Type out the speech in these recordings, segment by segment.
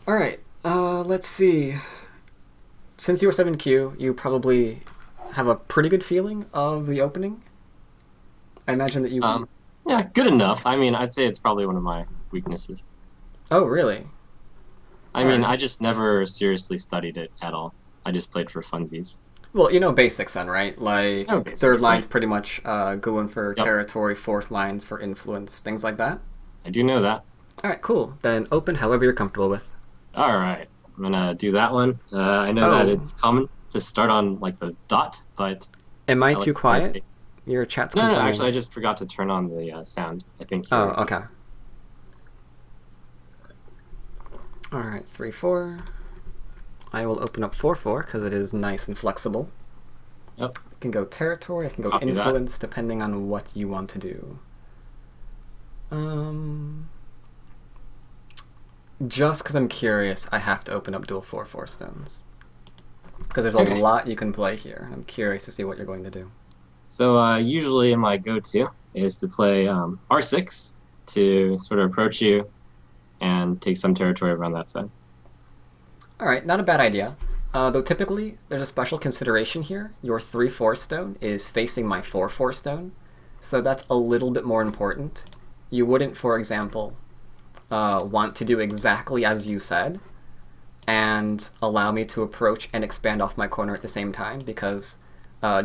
All right. Let's see. Since you were 7Q, you probably have a pretty good feeling of the opening. I imagine that you. Um, yeah, good enough. I mean, I'd say it's probably one of my weaknesses. Oh, really? I All mean, right. I just never seriously studied it at all. I just played for funsies. Well, you know basics then, right? Like No third basics, line's like, pretty much going for yep, territory, fourth line's for influence, things like that. I do know that. All right, cool. Then open however you're comfortable with. All right, I'm gonna do that one. I know that Oh, it's common to start on like the dot, but am I I like too to play it quiet? safe. Your chat's No, no, actually, I complaining. just forgot to turn on the sound. I think Oh, you're okay. All right, 3-4. I will open up 4-4 because it is nice and flexible. Yep, I can go territory, I can go copy that. influence, depending on what you want to do. Um, just because I'm curious, I have to open up dual 4-4 stones. Because there's a Okay. lot you can play here. I'm curious to see what you're going to do. So usually my go-to is to play R6 to sort of approach you and take some territory around that side. All right, not a bad idea. Though typically, there's a special consideration here. Your 3-4 stone is facing my 4-4 stone, so that's a little bit more important. You wouldn't, for example, want to do exactly as you said and allow me to approach and expand off my corner at the same time, because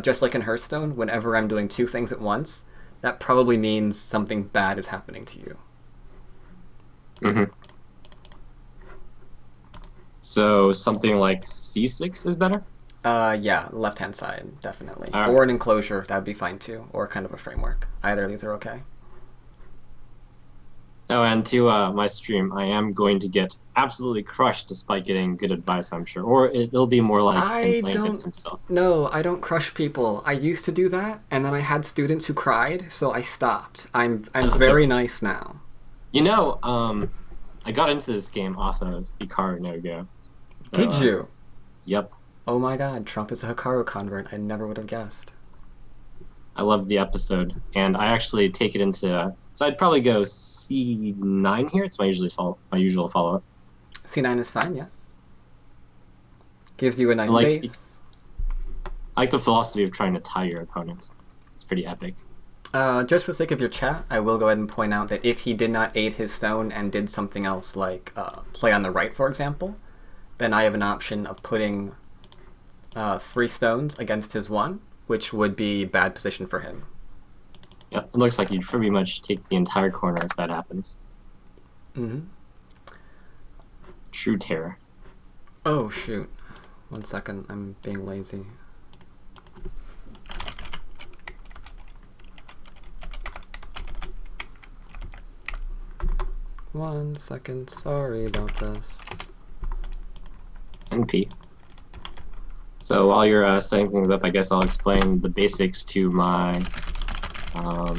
just like in Hearthstone, whenever I'm doing two things at once, that probably means something bad is happening to you. Hmm. So something like C6 is better. Yeah, left hand side, definitely. All Or right. an enclosure, that would be fine too. Or kind of a framework. Either of these are okay. Oh, and to my stream, I am going to get absolutely crushed despite getting good advice, I'm sure. Or it'll be more like him I playing against don't. himself. No, I don't crush people. I used to do that, and then I had students who cried, so I stopped. I'm That's very okay. nice now. You know, I got into this game off of Hikaru no Go. So, Did you? yep, Oh my god, Trump is a Hikaru convert. I never would have guessed. I loved the episode, and I actually take it into. So I'd probably go C9 here. It's my usual follow up. C9 is fine, yes. Gives you a I nice like base. I like the philosophy of trying to tie your opponent. It's pretty epic. Just for the sake of your chat, I will go ahead and point out that if he did not aid his stone and did something else, like play on the right, for example, then I have an option of putting three stones against his one, which would be bad position for him. Yep, it looks like you'd pretty much take the entire corner if that happens. Mm-hmm. True terror. Oh, shoot. 1 second, I'm being lazy. One second, sorry about this. NP. So while you're setting things up, I guess I'll explain the basics to my um,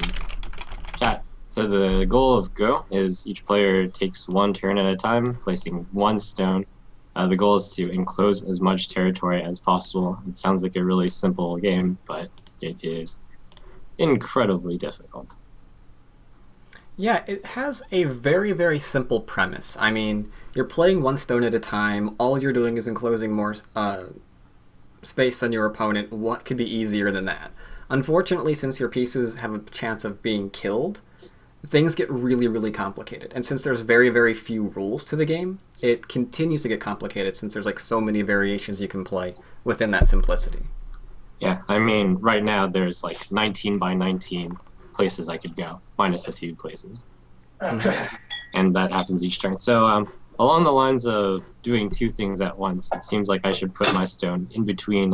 chat. So the goal of Go is each player takes one turn at a time, placing one stone. The goal is to enclose as much territory as possible. It sounds like a really simple game, but it is incredibly difficult. Yeah, it has a very, very simple premise. I mean, you're playing one stone at a time, all you're doing is enclosing more space than your opponent. What could be easier than that? Unfortunately, since your pieces have a chance of being killed, things get really, really complicated. And since there's very, very few rules to the game, it continues to get complicated since there's like so many variations you can play within that simplicity. Yeah, I mean, right now there's like 19 by 19 places I could go, minus a few places. Mm-hmm. And that happens each turn. So, along the lines of doing two things at once, it seems like I should put my stone in between.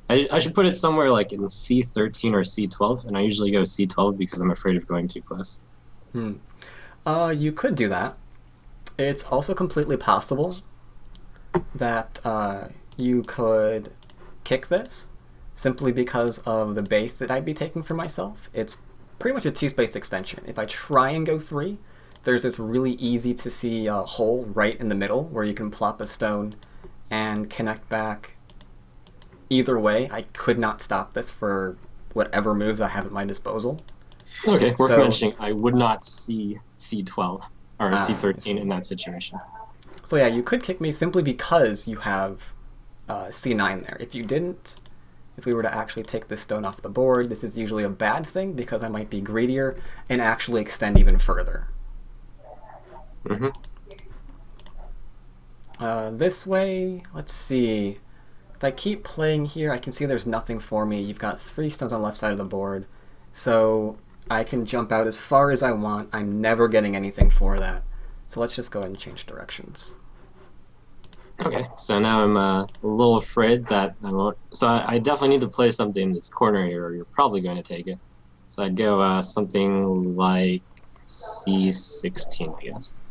I should put it somewhere like in C13 or C12, and I usually go C12 because I'm afraid of going too close. Hmm. You could do that. It's also completely possible that you could kick this simply because of the base that I'd be taking for myself. It's pretty much a two-space extension. If I try and go three, there's this really easy to see hole right in the middle where you can plop a stone and connect back. Either way, I could not stop this for whatever moves I have at my disposal. Okay, worth So mentioning, I would not see C12. or I c13 see. in that situation. So yeah, you could kick me simply because you have c9 there. If you didn't, if we were to actually take this stone off the board, this is usually a bad thing because I might be greedier and actually extend even further. Hmm. This way, let's see. If I keep playing here, I can see there's nothing for me. You've got 3 stones on the left side of the board, so I can jump out as far as I want. I'm never getting anything for that. So let's just go ahead and change directions. Okay, so now I'm a little afraid that I won't. So I definitely need to play something in this corner here, or you're probably going to take it. So I'd go something like c16, I guess.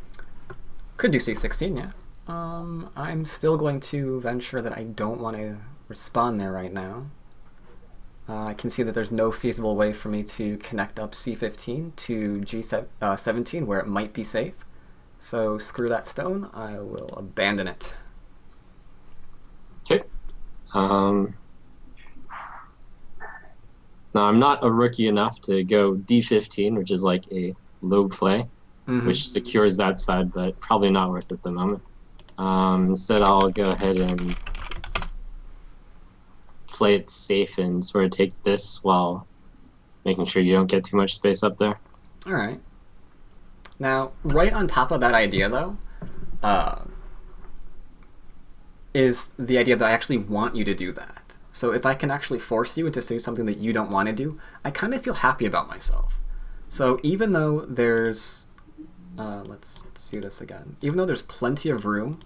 Could do c16, yeah. I'm still going to venture that I don't want to respond there right now. I can see that there's no feasible way for me to connect up c15 to g17 where it might be safe. So screw that stone. I will abandon it. Okay. Now I'm not a rookie enough to go d15, which is like a low play, which secures that side, but probably not worth it at the moment. Instead, I'll go ahead and play it safe and sort of take this while making sure you don't get too much space up there. All right. Now, right on top of that idea, though, uh, is the idea that I actually want you to do that. So if I can actually force you into doing something that you don't want to do, I kind of feel happy about myself. So even though there's, let's see this again. Even though there's plenty of room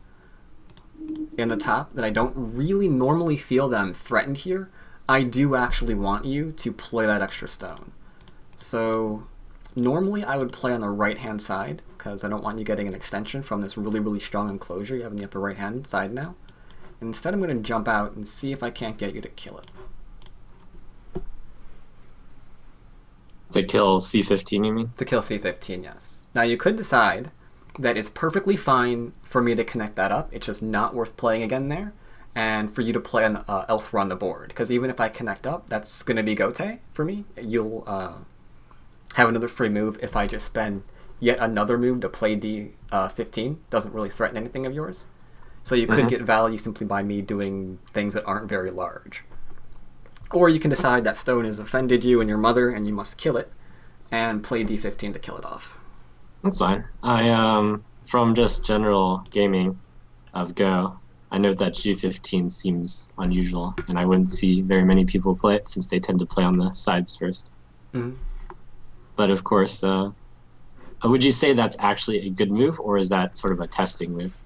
in the top that I don't really normally feel that I'm threatened here, I do actually want you to play that extra stone. So normally I would play on the right-hand side because I don't want you getting an extension from this really, really strong enclosure you have in the upper right-hand side now. Instead, I'm going to jump out and see if I can't get you to kill it. To kill c15, you mean? To kill c15, yes. Now, you could decide that it's perfectly fine for me to connect that up. It's just not worth playing again there, and for you to play on, elsewhere on the board. Because even if I connect up, that's going to be Gote for me. You'll have another free move if I just spend yet another move to play d15. Doesn't really threaten anything of yours. So you could get value simply by me doing things that aren't very large. Or you can decide that stone has offended you and your mother and you must kill it, and play d15 to kill it off. That's fine. From just general gaming of Go, I know that g15 seems unusual, and I wouldn't see very many people play it since they tend to play on the sides first. But of course, would you say that's actually a good move, or is that sort of a testing move?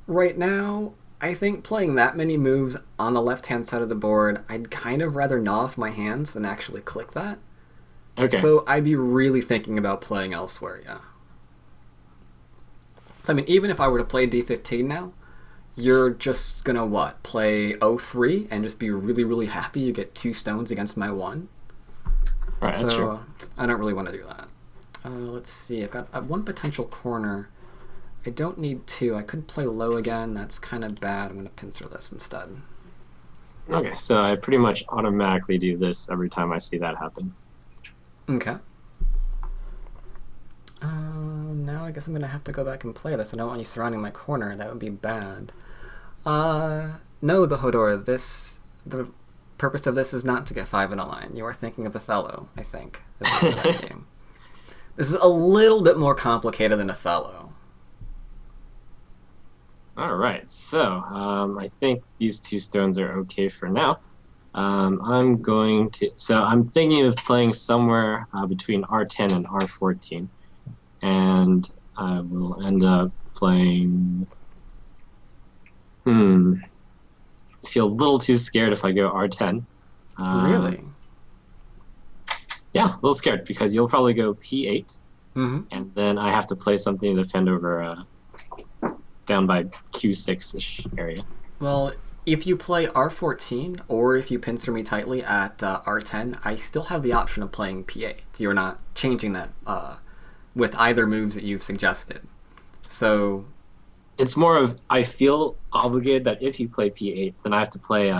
Right now, I think playing that many moves on the left-hand side of the board, I'd kind of rather gnaw off my hands than actually click that. Okay. So I'd be really thinking about playing elsewhere, yeah. So I mean, even if I were to play d15 now, you're just gonna what? Play 03 and just be really, really happy you get 2 stones against my 1? Right, that's true. I don't really want to do that. Let's see, I've got one potential corner. I don't need 2. I could play low again. That's kind of bad. I'm going to pincer this instead. Okay, so I pretty much automatically do this every time I see that happen. Okay. Now I guess I'm going to have to go back and play this. I don't want you surrounding my corner. That would be bad. No, the Hodor. The purpose of this is not to get 5 in a line. You are thinking of Othello, I think. This is that game. This is a little bit more complicated than Othello. All right, so I think these 2 stones are okay for now. I'm thinking of playing somewhere between R10 and R14, and I will end up playing. I feel a little too scared if I go R10. Really? Yeah, a little scared because you'll probably go P8, and then I have to play something to defend over down by Q6-ish area. Well, if you play R14 or if you pincer me tightly at R10, I still have the option of playing P8. You're not changing that with either moves that you've suggested. So it's more of I feel obligated that if you play P8, then I have to play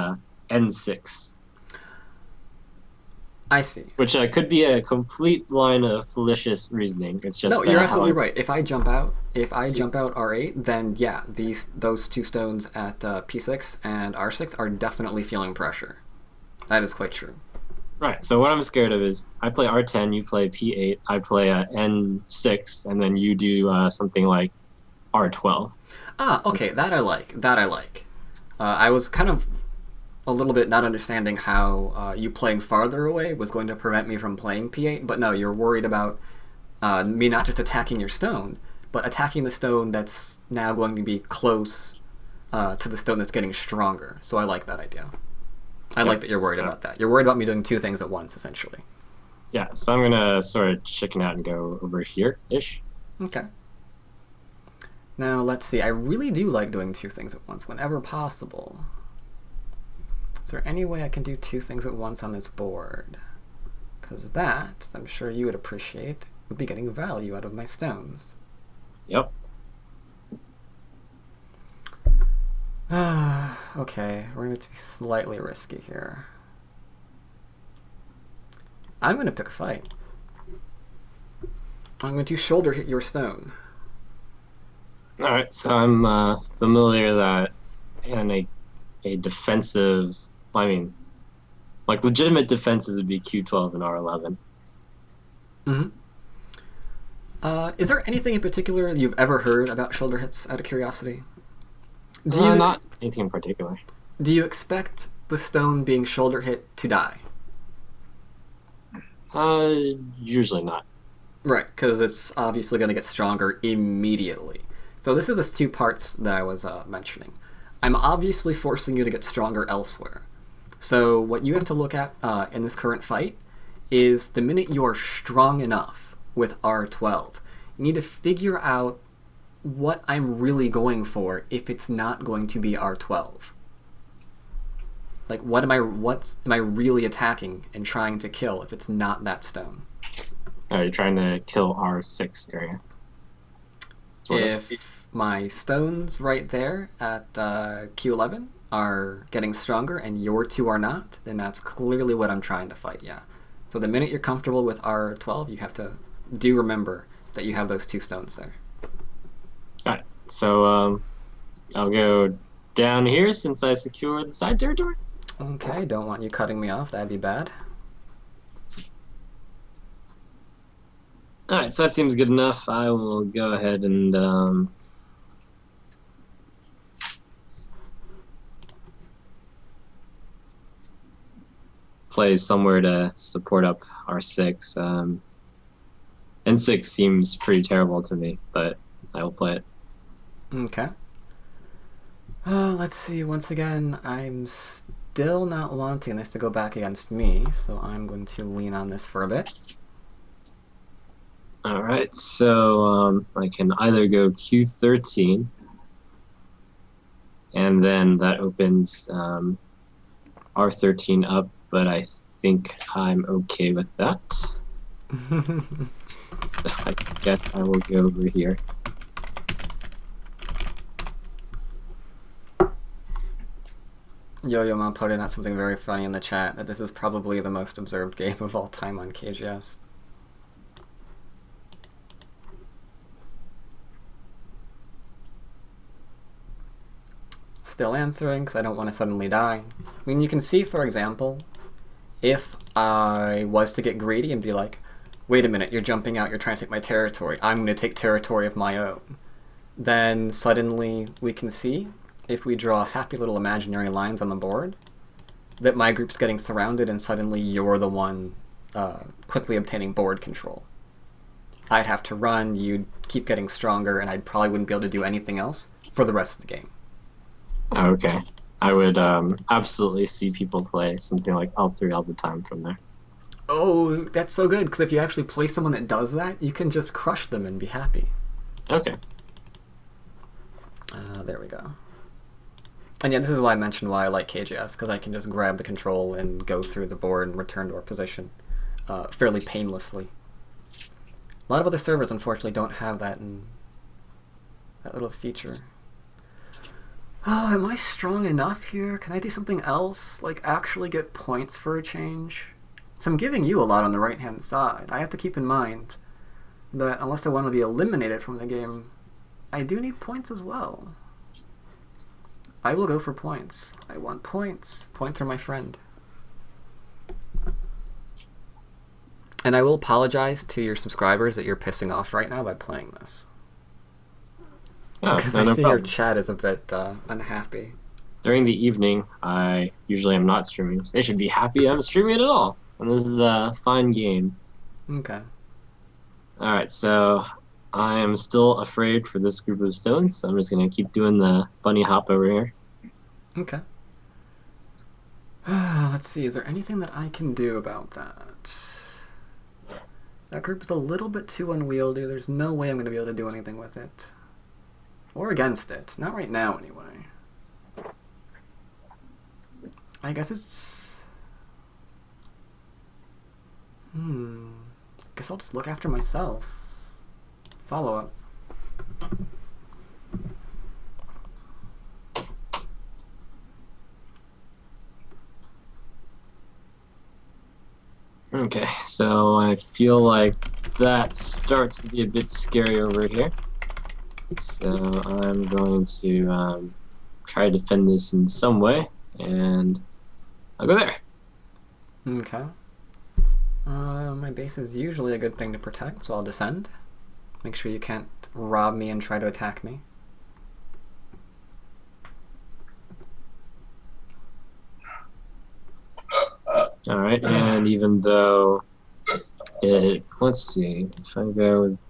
N6. I see. which could be a complete line of fallacious reasoning. It's No, just you're how absolutely I. right. If I jump out R8, then yeah, those two stones at P6 and R6 are definitely feeling pressure. That is quite true. Right. So what I'm scared of is I play R10, you play P8, I play N6, and then you do something like R12. Ah, okay, that I like. That I like. I was kind of a little bit not understanding how you playing farther away was going to prevent me from playing P8, but no, you're worried about me not just attacking your stone, but attacking the stone that's now going to be close to the stone that's getting stronger. So I like that idea. I Yep. like that you're worried So about that. You're worried about me doing two things at once, essentially. yeah, so I'm gonna sort of chicken out and go over here ish. Okay. Now, let's see. I really do like doing two things at once whenever possible. Is there any way I can do two things at once on this board? Because that, as I'm sure you would appreciate, would be getting value out of my stones. Yep. Okay, we're going to be slightly risky here. I'm going to pick a fight. I'm going to shoulder hit your stone. All right. So I'm familiar that in a defensive, I mean, like legitimate defenses would be Q12 and R11. Mm-hmm. Is there anything in particular you've ever heard about shoulder hits out of curiosity? Not anything in particular. Do you expect the stone being shoulder hit to die? Usually not. Right, because it's obviously going to get stronger immediately. So this is the two parts that I was mentioning. I'm obviously forcing you to get stronger elsewhere. So what you have to look at in this current fight is the minute you are strong enough with R12, you need to figure out what I'm really going for if it's not going to be R12. Like what am I really attacking and trying to kill if it's not that stone? You're trying to kill R6 area. If my stones right there at Q11 are getting stronger and your two are not, then that's clearly what I'm trying to fight, yeah. So the minute you're comfortable with R12, you have to remember that you have those two stones there. Got it. So I'll go down here since I secure the side territory. Okay, don't want you cutting me off, that'd be bad. Alright, so that seems good enough. I will go ahead and play somewhere to support up R6. N6 seems pretty terrible to me, but I will play it. Okay. Let's see, once again, I'm still not wanting this to go back against me, so I'm going to lean on this for a bit. Alright, so I can either go Q13, and then that opens R13 up, but I think I'm okay with that. So I guess I will go over here. Yo-Yo Mom put in out something very funny in the chat, that this is probably the most observed game of all time on KGS. Still answering, because I don't want to suddenly die. I mean, you can see, for example, if I was to get greedy and be like, wait a minute, you're jumping out, you're trying to take my territory, I'm going to take territory of my own. Then suddenly we can see, if we draw happy little imaginary lines on the board, that my group's getting surrounded and suddenly you're the one quickly obtaining board control. I'd have to run, you'd keep getting stronger, and I probably wouldn't be able to do anything else for the rest of the game. Okay. I would absolutely see people play something like L3 all the time from there. Oh, that's so good, because if you actually play someone that does that, you can just crush them and be happy. Okay. There we go. And yeah, this is why I mentioned why I like KGS, because I can just grab the control and go through the board and return to our position fairly painlessly. A lot of other servers, unfortunately, don't have that little feature. Oh, am I strong enough here? Can I do something else? Like, actually get points for a change? So I'm giving you a lot on the right-hand side. I have to keep in mind that unless I want to be eliminated from the game, I do need points as well. I will go for points. I want points. Points are my friend. And I will apologize to your subscribers that you're pissing off right now by playing this. Oh, Because no, I no see problem. your chat is a bit unhappy. During the evening, I usually am not streaming. So they should be happy I'm streaming at all. And this is a fun game. Okay. Alright, so I am still afraid for this group of stones, so I'm just going to keep doing the bunny hop over here. Okay. Let's see, is there anything that I can do about that? That group is a little bit too unwieldy. There's no way I'm going to be able to do anything with it. Or against it. Not right now, anyway. I guess it's... Guess I'll just look after myself. Follow up. Okay, so I feel like that starts to be a bit scary over here. So I'm going to try to defend this in some way, and I'll go there. Okay. My base is usually a good thing to protect, so I'll descend. Make sure you can't rob me and try to attack me. Alright, and even though it, let's see, if I go with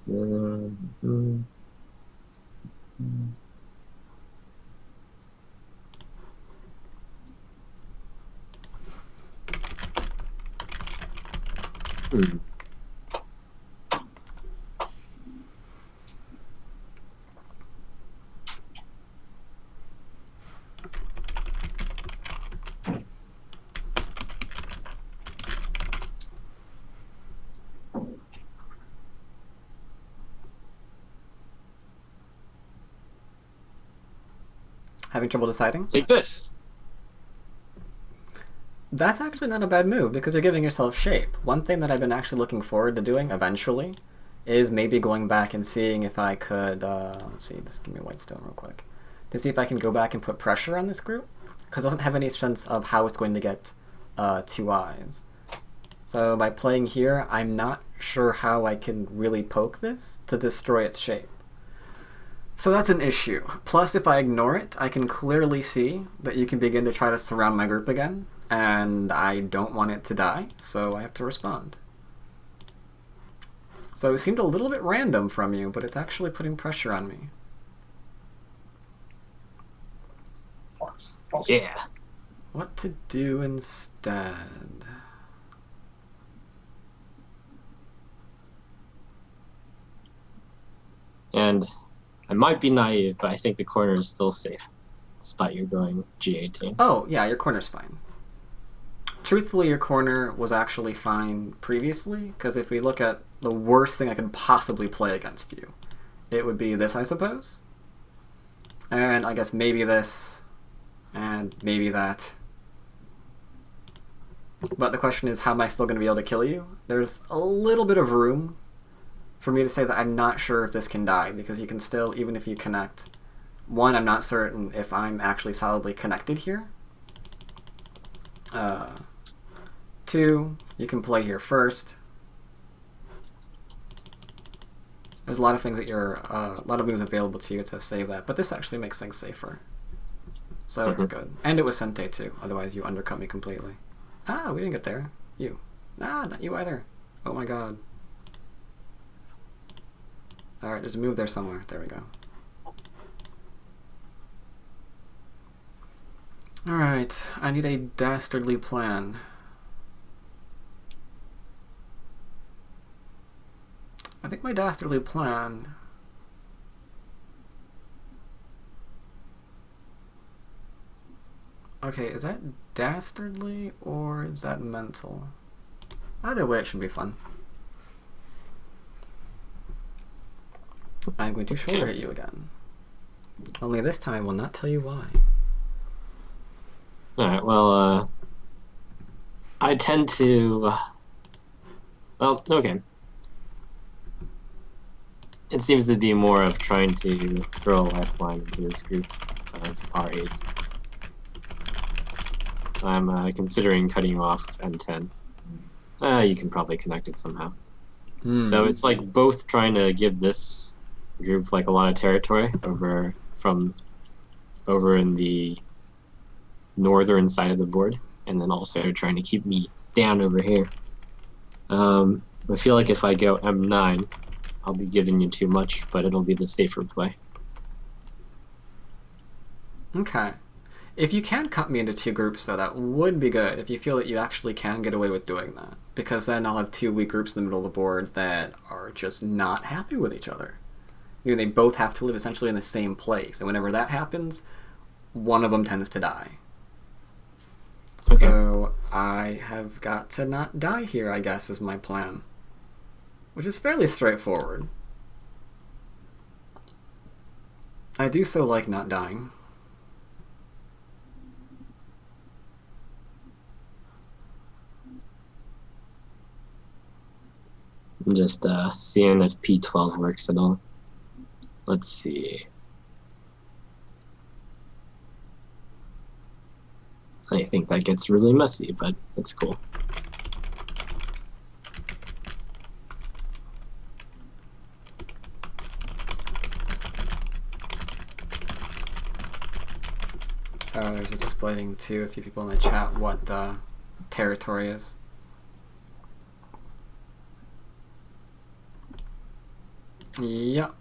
Having trouble deciding? take this. That's actually not a bad move, because you're giving yourself shape. One thing that I've been actually looking forward to doing, eventually, is maybe going back and seeing if I could, let's see, just give me a white stone real quick, to see if I can go back and put pressure on this group, because it doesn't have any sense of how it's going to get 2 eyes. So by playing here, I'm not sure how I can really poke this to destroy its shape. So that's an issue. Plus, if I ignore it, I can clearly see that you can begin to try to surround my group again, and I don't want it to die, so I have to respond. So it seemed a little bit random from you, but it's actually putting pressure on me. Yeah. What to do instead? And I might be naive, but I think the corner is still safe, despite you going G18. Oh, yeah, your corner's fine. Truthfully, your corner was actually fine previously, because if we look at the worst thing I could possibly play against you, it would be this, I suppose. And I guess maybe this, and maybe that. But the question is, how am I still going to be able to kill you? There's a little bit of room for me to say that I'm not sure if this can die, because you can still, even if you connect, one, I'm not certain if I'm actually solidly connected here. 2, you can play here first. There's a lot of things that you're, a lot of moves available to you to save that, but this actually makes things safer. So it's good. And it was Sente too, otherwise you undercut me completely. Ah, we didn't get there. You. Ah, not you either. Oh my god. Alright, there's a move there somewhere. There we go. Alright, I need a dastardly plan. I think my dastardly plan... Okay, is that dastardly or is that mental? Either way, it should be fun. I'm going to shoulder hit you again. Only this time I will not tell you why. Alright, well, I tend to Well, okay. It seems to be more of trying to throw a lifeline into this group of R8. I'm considering cutting you off with N10. You can probably connect it somehow. So it's like both trying to give this group like a lot of territory over in the northern side of the board, and then also trying to keep me down over here. I feel like if I go M9, I'll be giving you too much, but it'll be the safer play. Okay. If you can cut me into two groups, though, that would be good if you feel that you actually can get away with doing that. Because then I'll have two weak groups in the middle of the board that are just not happy with each other. You know, they both have to live essentially in the same place, and whenever that happens, one of them tends to die. Okay. So I have got to not die here, I guess, is my plan. Which is fairly straightforward. I do so like not dying. Just seeing if P12 works at all. Let's see. I think that gets really messy, but it's cool. So there's just explaining to a few people in the chat what territory is. Yep.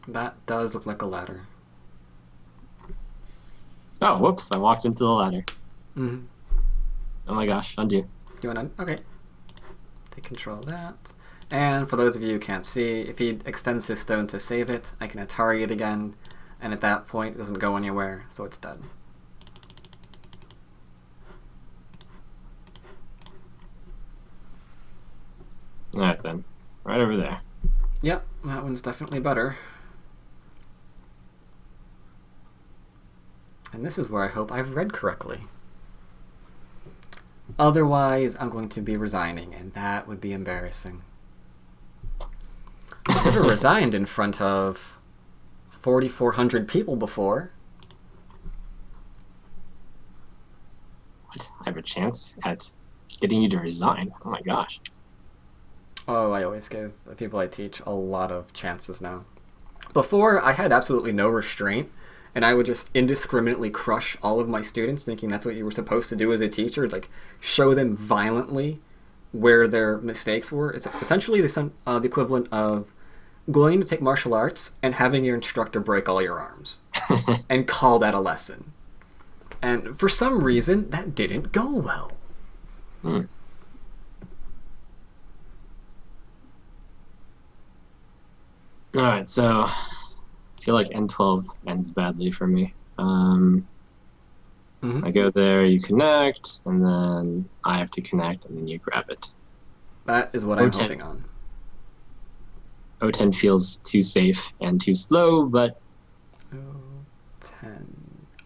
That does look like a ladder. Oh, whoops, I walked into the ladder. Mm-hmm. Oh my gosh, undo. You want to? Okay. Take control of that. And for those of you who can't see, if he extends his stone to save it, I can Atari it again, and at that point it doesn't go anywhere, so it's dead. Alright then, right over there. Yep, that one's definitely better. And this is where I hope I've read correctly. Otherwise, I'm going to be resigning, and that would be embarrassing. I've never resigned in front of 4,400 people before. What? I have a chance at getting you to resign? Oh my gosh. Oh, I always give the people I teach a lot of chances now. Before, I had absolutely no restraint, and I would just indiscriminately crush all of my students, thinking that's what you were supposed to do as a teacher, like show them violently where their mistakes were. It's essentially the equivalent of going to take martial arts and having your instructor break all your arms and call that a lesson. And for some reason, that didn't go well. Alright, so I feel like N12 ends badly for me. I go there, you connect, and then I have to connect, and then you grab it. That is what I'm hoping on. O10 feels too safe and too slow, but O10.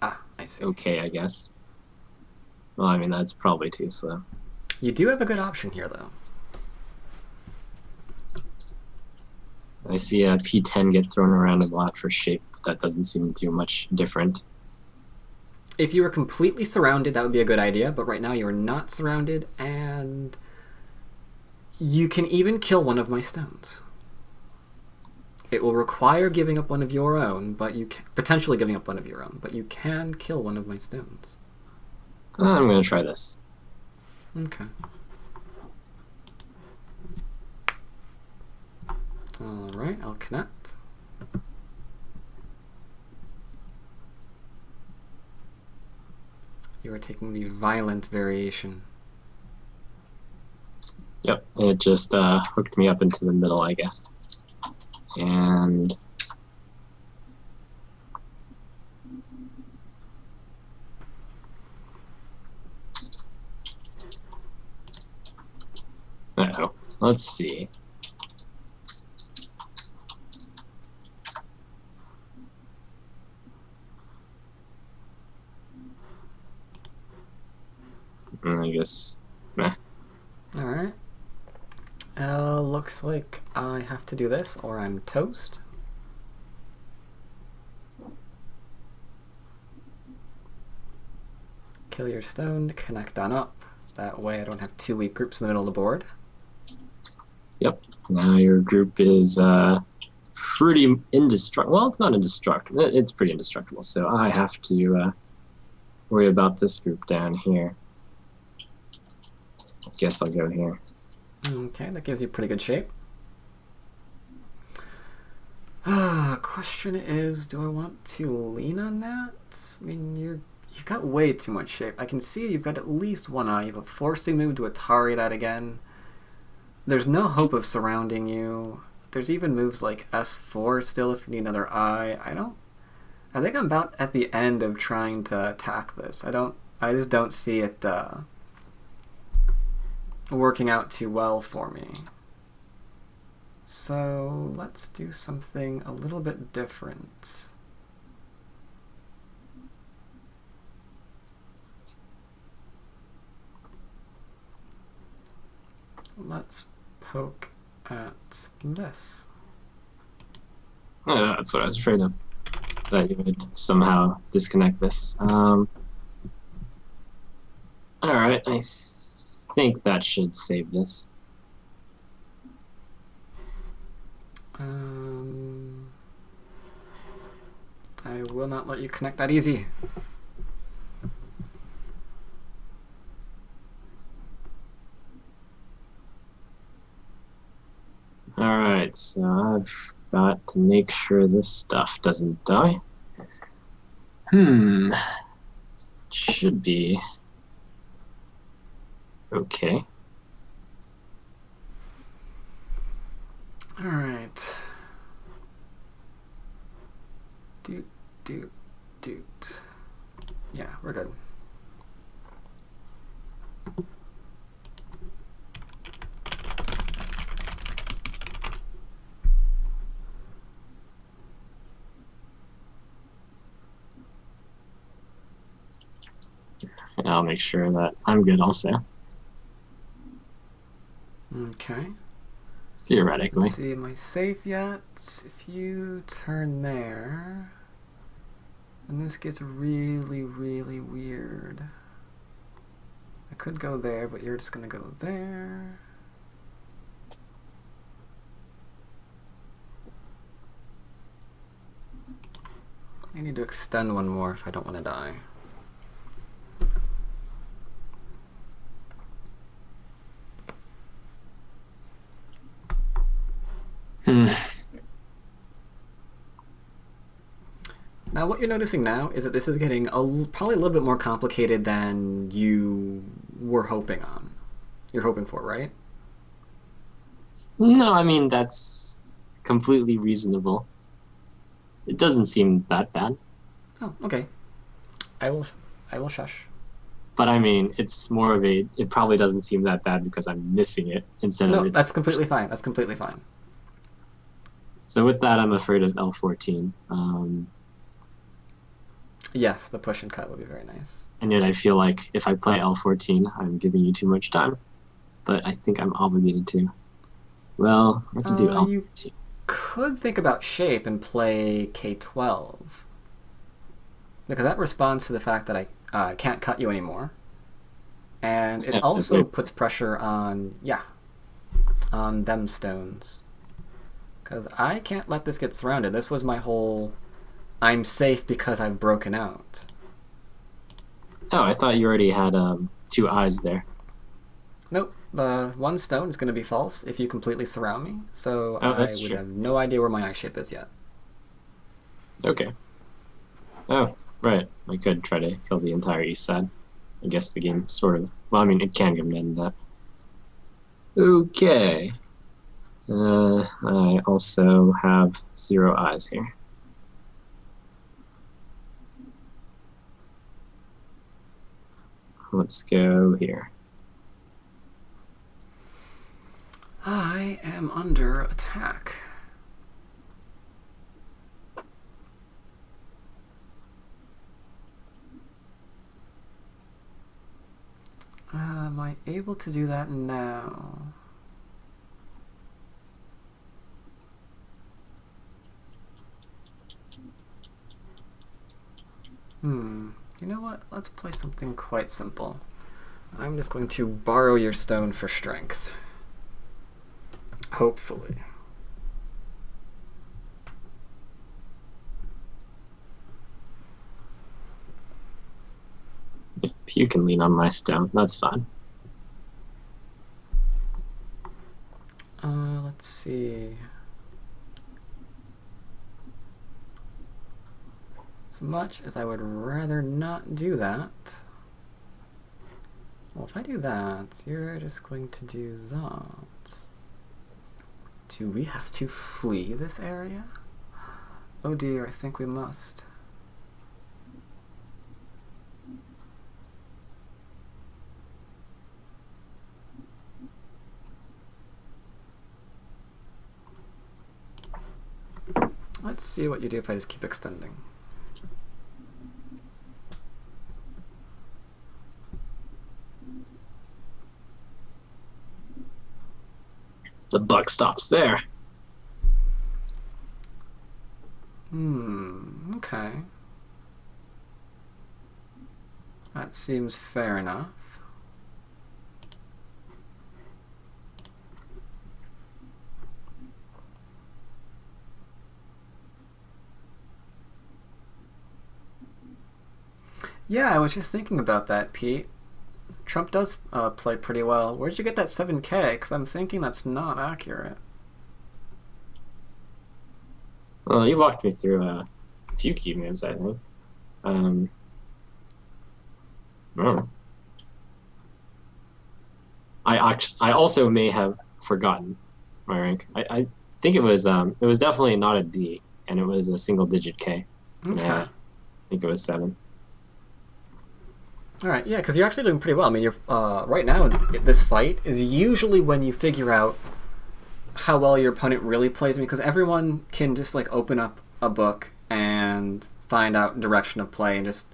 Ah, I see. Okay, I guess. Well, I mean, that's probably too slow. You do have a good option here, though. I see a P10 get thrown around a lot for shape, but that doesn't seem to do much different. If you were completely surrounded, that would be a good idea, but right now you're not surrounded, and you can even kill one of my stones. It will require giving up one of your own, but you can, potentially giving up one of your own, but you can kill one of my stones. I'm going to try this. Okay. Alright, I'll connect. You are taking the violent variation. Yep, it just hooked me up into the middle, I guess. And uh-oh, let's see. I guess, meh. looks like I have to do this or I'm toast. Kill your stone, connect on up. That way I don't have two weak groups in the middle of the board. Yep. Now your group is pretty indestructible. Well, it's not indestructible. It's pretty indestructible. So I have to worry about this group down here. I guess I'll go here. Okay, that gives you pretty good shape. Question is, do I want to lean on that? I mean, you've got way too much shape. I can see you've got at least one eye. You have a forcing move to Atari that again. There's no hope of surrounding you. There's even moves like S4 still if you need another eye. I think I'm about at the end of trying to attack this. I just don't see it working out too well for me. So let's do something a little bit different. Let's poke at this. That's what I was afraid of. That you would somehow disconnect this. Alright, I think that should save this. I will not let you connect that easy. Alright, so I've got to make sure this stuff doesn't die. Should be okay. Alright. Doot. Yeah, we're good. And I'll make sure that I'm good also. Okay. Theoretically. Let's see, am I safe yet? If you turn there, and this gets really, really weird. I could go there, but you're just gonna go there. I need to extend one more if I don't want to die. Now what you're noticing now is that this is getting probably a little bit more complicated than you were hoping on. You're hoping for, right? No, I mean, that's completely reasonable. It doesn't seem that bad. Oh, okay. I will shush. But I mean, it's more of it probably doesn't seem that bad because I'm missing it instead of No, that's completely fine. That's completely fine. So with that, I'm afraid of L14. Yes, the push and cut would be very nice. And yet I feel like if I play L14, I'm giving you too much time. But I think I'm obligated to. Well, I can do L14. You could think about shape and play K12. Because that responds to the fact that I can't cut you anymore. And it also puts pressure on, on them stones. Because I can't let this get surrounded. This was my whole, I'm safe because I've broken out. Oh, I thought you already had 2 eyes there. Nope, the one stone is going to be false if you completely surround me. So I would true. have no idea where my eye shape is yet. Okay. Oh, right. I could try to kill the entire east side. I guess the game sort of... Well, I mean, it can give me that. Okay. I also have 0 eyes here. Let's go here. I am under attack. Am I able to do that now? You know what? Let's play something quite simple. I'm just going to borrow your stone for strength. Hopefully. If you can lean on my stone, that's fine. Let's see. As much as I would rather not do that. Well, if I do that, you're just going to do that. Do we have to flee this area? Oh dear, I think we must. Let's see what you do if I just keep extending. The buck stops there. Okay. That seems fair enough. Yeah, I was just thinking about that, Pete. Trump does play pretty well. Where'd you get that 7K? Because I'm thinking that's not accurate. Well, you walked me through a few key moves, I think. Oh. I also may have forgotten my rank. I think it was definitely not a D, and it was a single-digit K. Okay. Yeah, I think it was 7. All right, yeah, because you're actually doing pretty well. I mean, you're right now. This fight is usually when you figure out how well your opponent really plays. Because everyone can just like open up a book and find out direction of play and just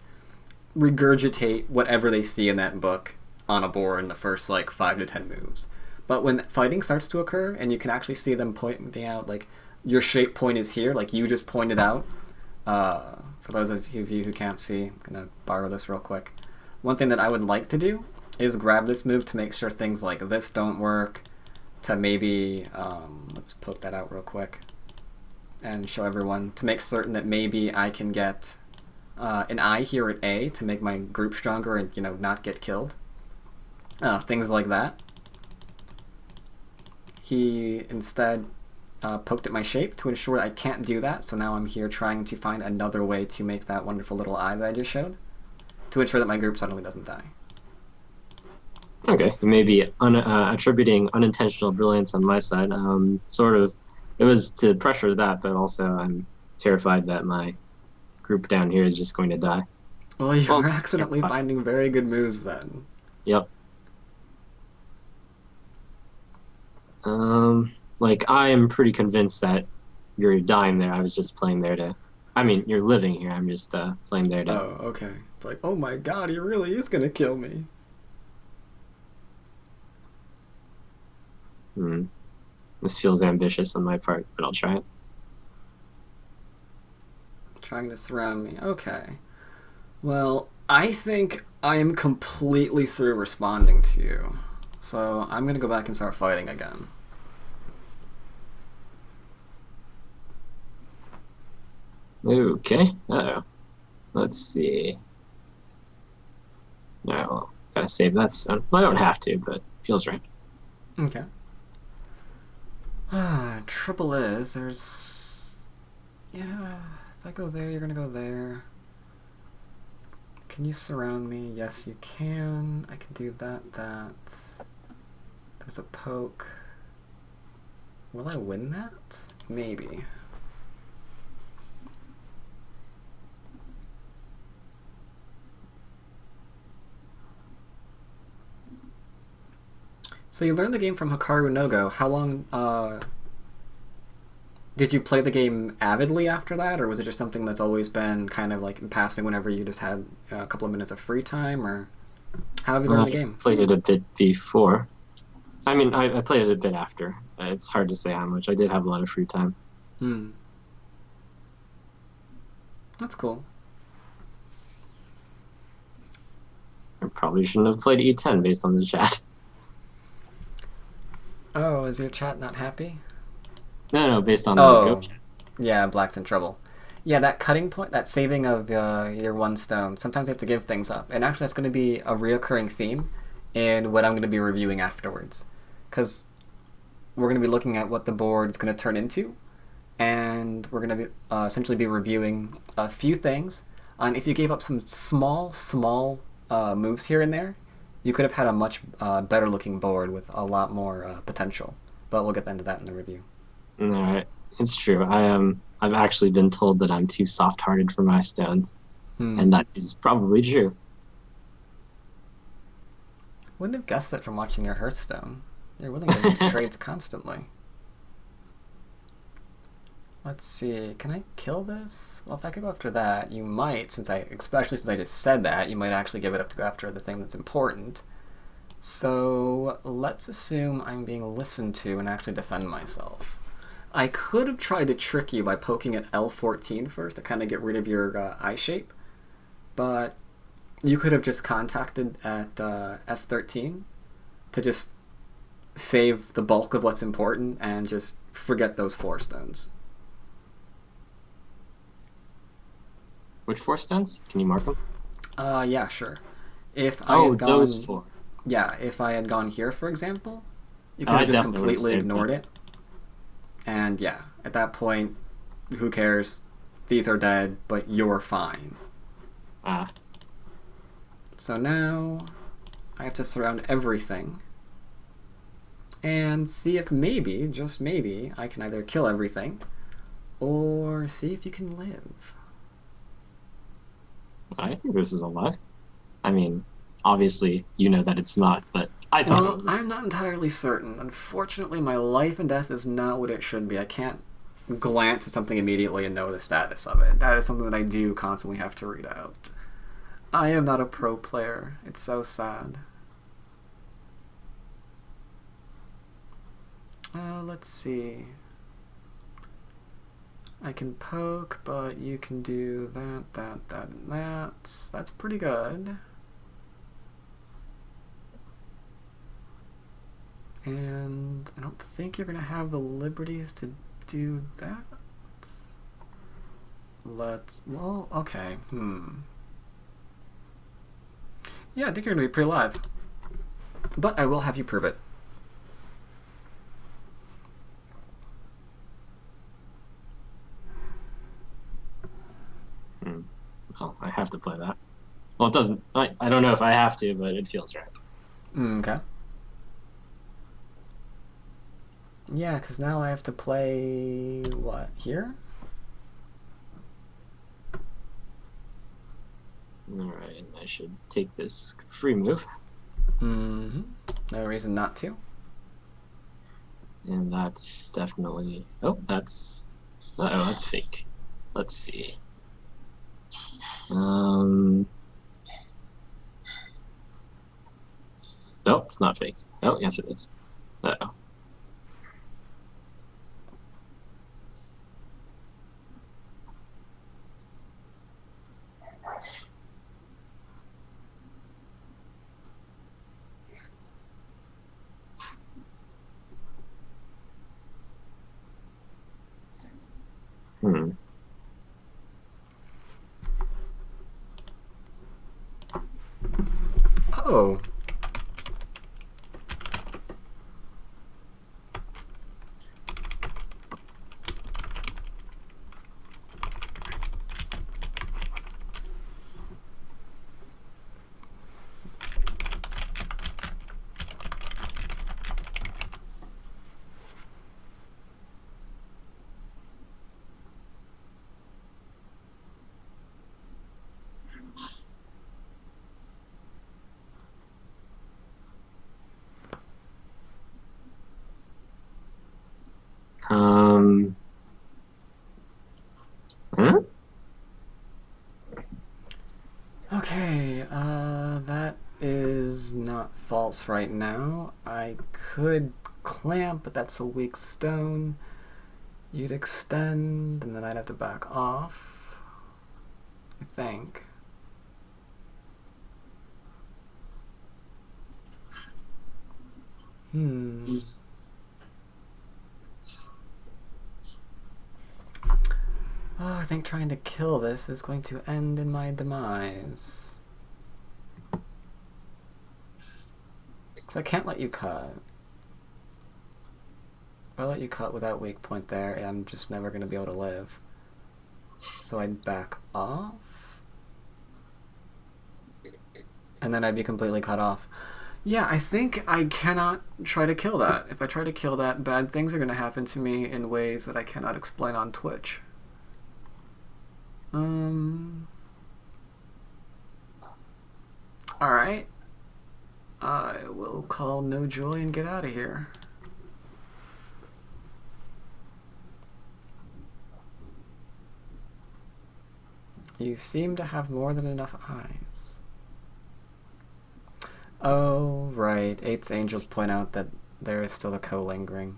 regurgitate whatever they see in that book on a board in the first like 5 to 10 moves. But when fighting starts to occur and you can actually see them pointing out like your shape point is here, like you just pointed out. For those of you who can't see, I'm gonna borrow this real quick. One thing that I would like to do is grab this move to make sure things like this don't work, to maybe, let's poke that out real quick and show everyone, to make certain that maybe I can get an I here at A to make my group stronger and, you know, not get killed. Things like that. He instead poked at my shape to ensure I can't do that, so now I'm here trying to find another way to make that wonderful little I that I just showed, to ensure that my group suddenly doesn't die. Okay, maybe attributing unintentional brilliance on my side. Sort of, it was to pressure that, but also I'm terrified that my group down here is just going to die. Well, you were accidentally finding very good moves then. Yep. Like, I am pretty convinced that you're dying there. I was just playing there to... I mean, you're living here. I'm just playing there to... Oh, okay. It's like, oh my god, he really is gonna kill me. This feels ambitious on my part, but I'll try it. Trying to surround me. Okay. Well, I think I am completely through responding to you. So I'm gonna go back and start fighting again. Okay. Uh-oh. Let's see. No, well, gotta save that stone. Well, I don't have to, but feels right. Okay. Trouble is, there's... Yeah, if I go there, you're gonna go there. Can you surround me? Yes, you can. I can do that. There's a poke. Will I win that? Maybe. So you learned the game from Hikaru no Go. How long did you play the game avidly after that, or was it just something that's always been kind of like in passing whenever you just had a couple of minutes of free time, or how have you learned the game? I played it a bit before. I mean, I played it a bit after. It's hard to say how much. I did have a lot of free time. That's cool. probably shouldn't have played e10 based on the chat. Oh, is your chat not happy? No, based on the Go Oh, chat. yeah, black's in trouble. Yeah, that cutting point, that saving of your one stone, sometimes you have to give things up. And actually, that's going to be a reoccurring theme in what I'm going to be reviewing afterwards. Because we're going to be looking at what the board is going to turn into, and we're going to be essentially be reviewing a few things. And if you gave up some small moves here and there, you could have had a much better looking board with a lot more potential. But we'll get into that in the review. All right, it's true. I've actually been told that I'm too soft-hearted for my stones, and that is probably true. Wouldn't have guessed it from watching your Hearthstone. You're willing to make trades constantly. Let's see, can I kill this? Well, if I could go after that, you might, especially since I just said that, you might actually give it up to go after the thing that's important. So, let's assume I'm being listened to and actually defend myself. I could have tried to trick you by poking at L14 first to kind of get rid of your eye shape, but you could have just contacted at F13 to just save the bulk of what's important and just forget those 4 stones. Which 4 stones? Can you mark them? Yeah, sure. If I had gone, those 4. Yeah, if I had gone here, for example, you could I have just definitely would have completely saved ignored those. it. And yeah, at that point, who cares? These are dead, but you're fine. Ah, So now I have to surround everything and see if maybe, just maybe, I can either kill everything or see if you can live. I think this is a lot. I mean, obviously, you know that it's not, but I thought it Well, was. I'm not entirely certain. Unfortunately, my life and death is not what it should be. I can't glance at something immediately and know the status of it. That is something that I do constantly have to read out. I am not a pro player. It's so sad. Let's see. I can poke, but you can do that, and that. That's pretty good. And I don't think you're going to have the liberties to do that. Well, okay. Yeah, I think you're going to be pretty alive. But I will have you prove it. Well, I have to play that. Well, it doesn't. I don't know if I have to, but it feels right. Okay. Yeah, because now I have to play what here? Alright, I should take this free move. No reason not to. And that's definitely... Oh, that's... Uh-oh, that's fake. Let's see. No, it's not fake. Oh, yes it is. Uh-oh. Oh. Okay, that is not false right now. I could clamp, but that's a weak stone. You'd extend, and then I'd have to back off. I think. Oh, I think trying to kill this is going to end in my demise. Because I can't let you cut. If I let you cut without weak point there, I'm just never going to be able to live. So I'd back off. And then I'd be completely cut off. Yeah, I think I cannot try to kill that. If I try to kill that, bad things are going to happen to me in ways that I cannot explain on Twitch. Alright. I will call no joy and get out of here. You seem to have more than enough eyes. Oh, right. Eighth angels point out that there is still a co lingering.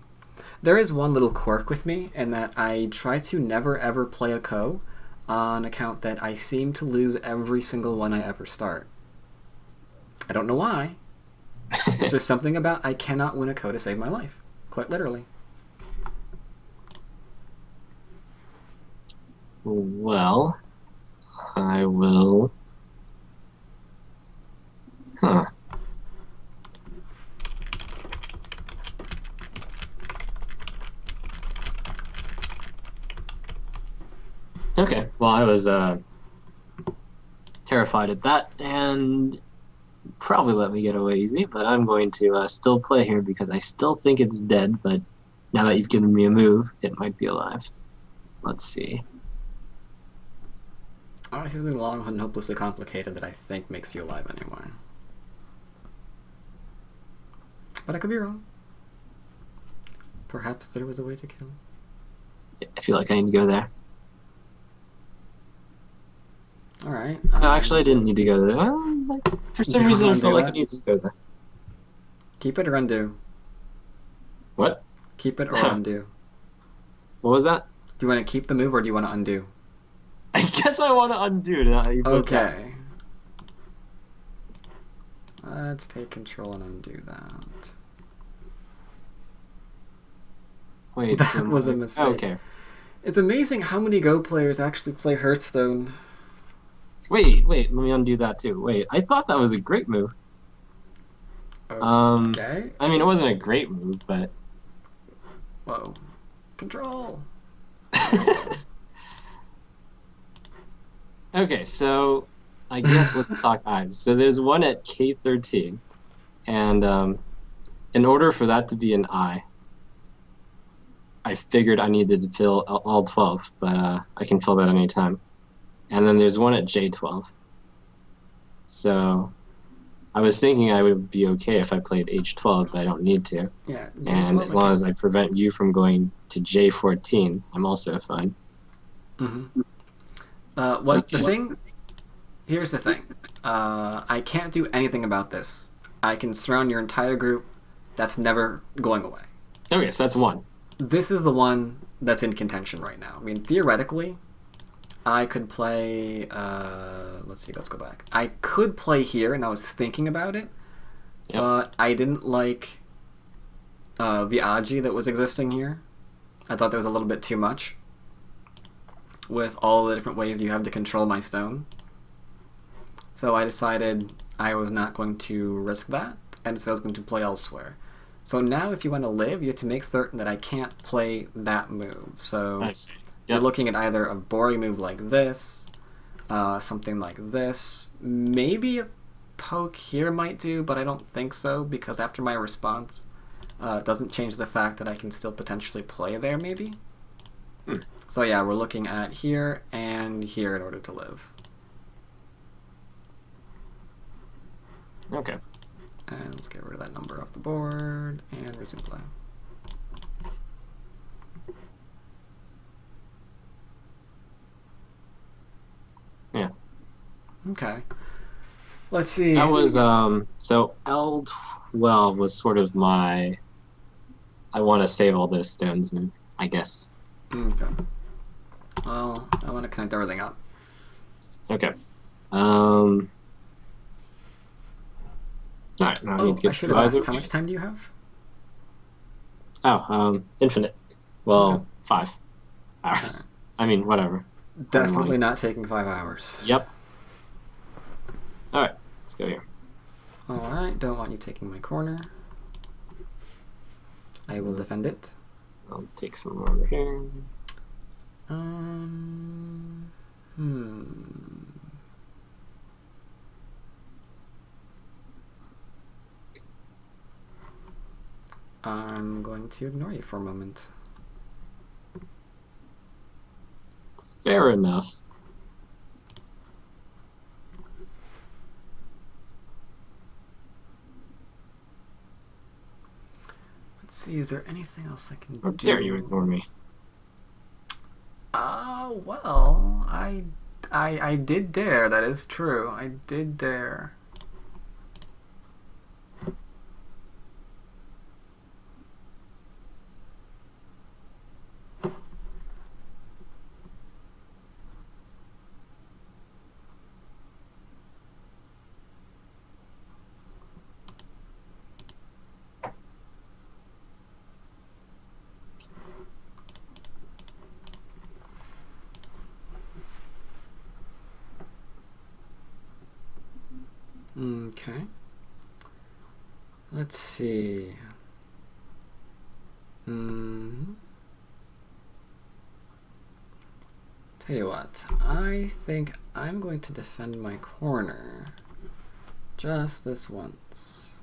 There is one little quirk with me, in that I try to never ever play a co on account that I seem to lose every single one I ever start. I don't know why. It's just something about I cannot win a co to save my life. Quite literally. Well, I will... Huh. Okay, well, I was terrified at that, and probably let me get away easy, but I'm going to still play here because I still think it's dead, but now that you've given me a move, it might be alive. Let's see. Oh, I see something long and hopelessly complicated that I think makes you alive anyway. But I could be wrong. Perhaps there was a way to kill him. I feel like I need to go there. Alright. No, actually, I didn't need to go there. For some reason, I felt like I needed to go there. Keep it or undo? What? Keep it or undo? What was that? Do you want to keep the move or do you want to undo? I guess I want to undo now. Okay. Let's take control and undo that. Wait, that was a mistake. Okay. It's amazing how many Go players actually play Hearthstone. Wait, let me undo that too. Wait, I thought that was a great move. Okay. I mean, it wasn't a great move, but... Whoa. Control! Okay, so I guess let's talk eyes. So there's one at K13, and in order for that to be an eye, I figured I needed to fill all 12, but I can fill that anytime. And then there's one at J12. So I was thinking I would be okay if I played H12, but I don't need to. Yeah. And as long as I prevent you from going to J14, I'm also fine. Mm-hmm. Here's the thing. I can't do anything about this. I can surround your entire group. That's never going away. Okay, so that's one. This is the one that's in contention right now. I mean, theoretically, I could play... let's see, let's go back. I could play here, and I was thinking about it, but I didn't like the Aji that was existing here. I thought there was a little bit too much with all the different ways you have to control my stone. So I decided I was not going to risk that, and so I was going to play elsewhere. So now if you want to live, you have to make certain that I can't play that move. So you're looking at either a boring move like this, something like this. Maybe a poke here might do, but I don't think so, because after my response, it doesn't change the fact that I can still potentially play there, maybe. So yeah, we're looking at here and here in order to live. Okay. And let's get rid of that number off the board and resume play. Yeah. Okay. Let's see. That was so L12 was sort of my I want to save all those stones move, I guess. Okay. Well, I want to connect everything up. Okay. Alright, now I need to get I should have asked, over. how much time do you have? Infinite. Okay. Well, 5 hours. I mean, whatever. Definitely not taking 5 hours. Yep. All right, let's go here. Alright, don't want you taking my corner. I will defend it. I'll take some more over here. Hmm. I'm going to ignore you for a moment. Fair enough. Let's see, is there anything else I can How do? dare you ignore me? Well, I did dare, that is true. I did dare. Okay. Let's see. Tell you what, I think I'm going to defend my corner. Just this once.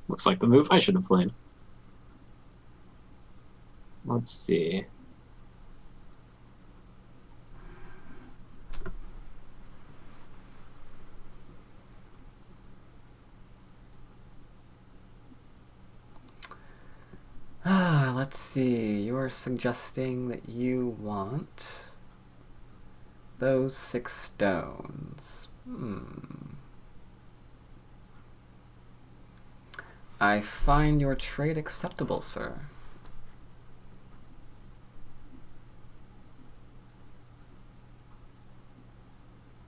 Looks like the move I should have played. Let's see. Let's see. You're suggesting that you want those 6 stones. I find your trade acceptable, sir.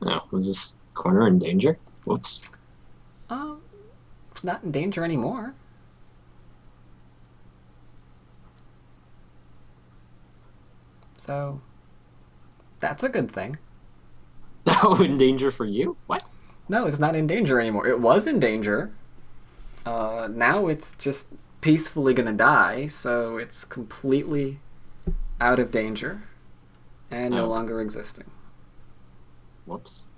Oh, was this corner in danger? Whoops. Not in danger anymore. So, that's a good thing. Oh, in danger for you? What? No, it's not in danger anymore. It was in danger. Now it's just peacefully gonna die, so it's completely out of danger and no longer existing. Whoops.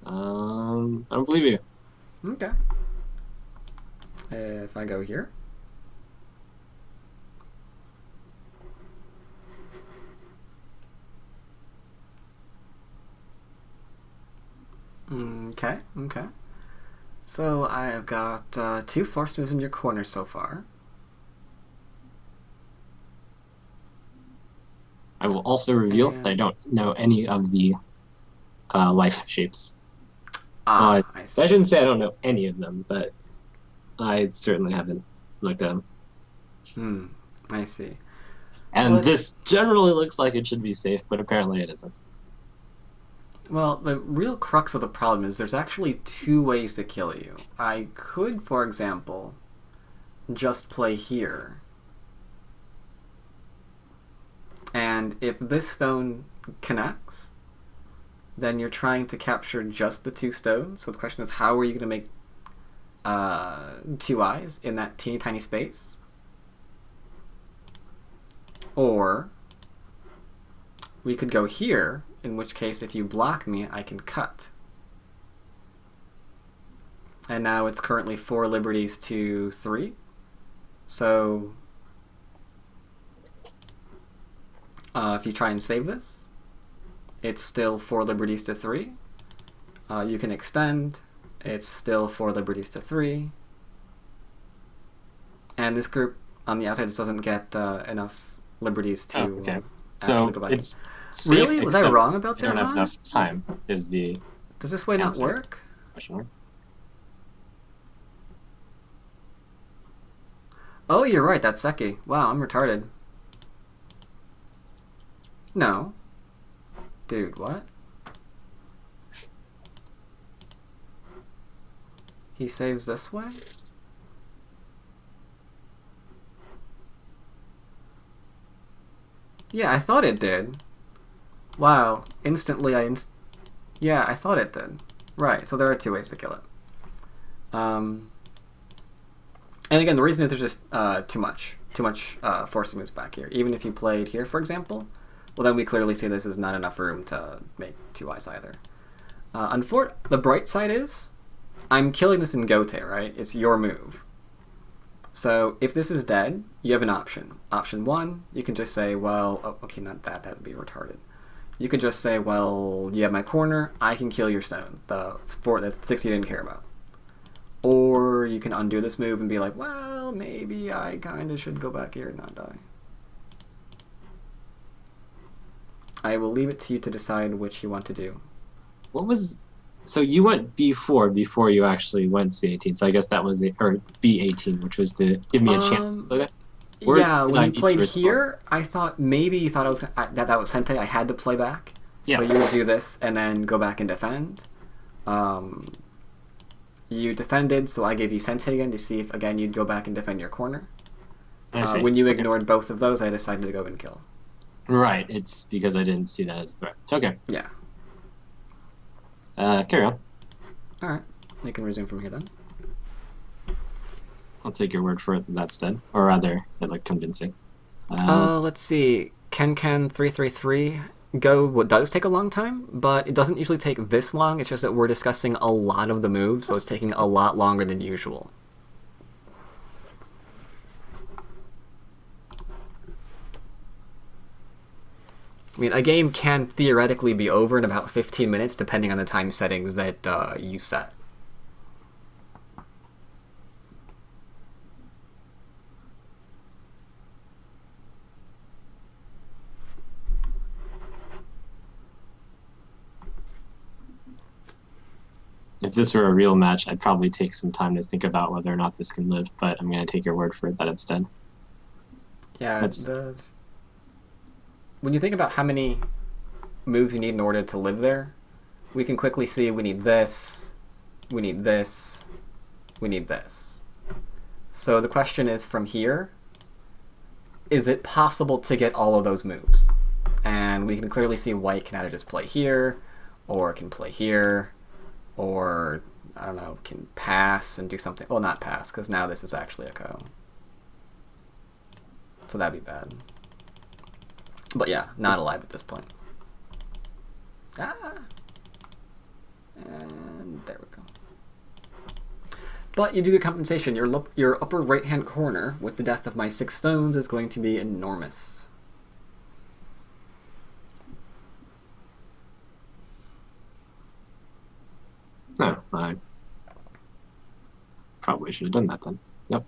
I don't believe you. Okay. If I go here. Okay. So I have got 2 force moves in your corner so far. I will also reveal that I don't know any of the life shapes. I see. I shouldn't say I don't know any of them, but I certainly haven't looked at them. I see. And this generally looks like it should be safe, but apparently it isn't. Well, the real crux of the problem is there's actually 2 ways to kill you. I could, for example, just play here. And if this stone connects, then you're trying to capture just the 2 stones. So the question is, how are you going to make 2 eyes in that teeny tiny space? Or we could go here, in which case if you block me, I can cut. And now it's currently 4 liberties to 3. So if you try and save this, it's still 4 liberties to 3. You can extend, it's still 4 liberties to 3. And this group on the outside just doesn't get enough liberties to okay. So go back. it's safe, really? Was I wrong about that? I don't have enough time, is the Does this way not work? question mark. Oh, you're right, that's Seki. Wow, I'm retarded. No. Dude, what? He saves this way? Yeah, I thought it did. Wow. Instantly yeah, I thought it did. Right, so there are two ways to kill it. And again, the reason is there's just too much forcing moves back here. Even if you played here, for example, well then we clearly see this is not enough room to make two eyes either. The bright side is, I'm killing this in Gote, right? It's your move. So if this is dead, you have an option. Option one, you can just say, well, oh, okay, not that, that would be retarded. You could just say, well, you have my corner, I can kill your stone, the 6 you didn't care about. Or you can undo this move and be like, well, maybe I kind of should go back here and not die. I will leave it to you to decide which you want to do. What was... So you went B4 before you actually went C18, so I guess that was... Or B18, which was to give me a chance to play that? Or yeah, did when I you need to played respond? here, I thought maybe you thought I was that was Sente. I had to play back. Yeah. So you would do this and then go back and defend. You defended, so I gave you Sente again to see if again you'd go back and defend your corner. I see. When you Okay. ignored both of those, I decided to go and kill. Right, it's because I didn't see that as a threat. Okay. Yeah. Carry on. All right. You can resume from here then. I'll take your word for it that that's dead. Or rather, it looked convincing. Let's see. Ken 333. Go does take a long time, but it doesn't usually take this long. It's just that we're discussing a lot of the moves, so it's taking a lot longer than usual. I mean, a game can theoretically be over in about 15 minutes, depending on the time settings that you set. If this were a real match, I'd probably take some time to think about whether or not this can live, but I'm going to take your word for it that it's dead. Yeah, when you think about how many moves you need in order to live there, we can quickly see we need this, we need this, we need this. So the question is, from here, is it possible to get all of those moves? And we can clearly see white can either just play here, or can play here, or, I don't know, can pass and do something. Well, not pass, because now this is actually a ko. So that'd be bad. But yeah, not alive at this point. Ah! And there we go. But you do get compensation. Your upper right-hand corner, with the death of my 6 stones, is going to be enormous. No, I probably should have done that then. Yep.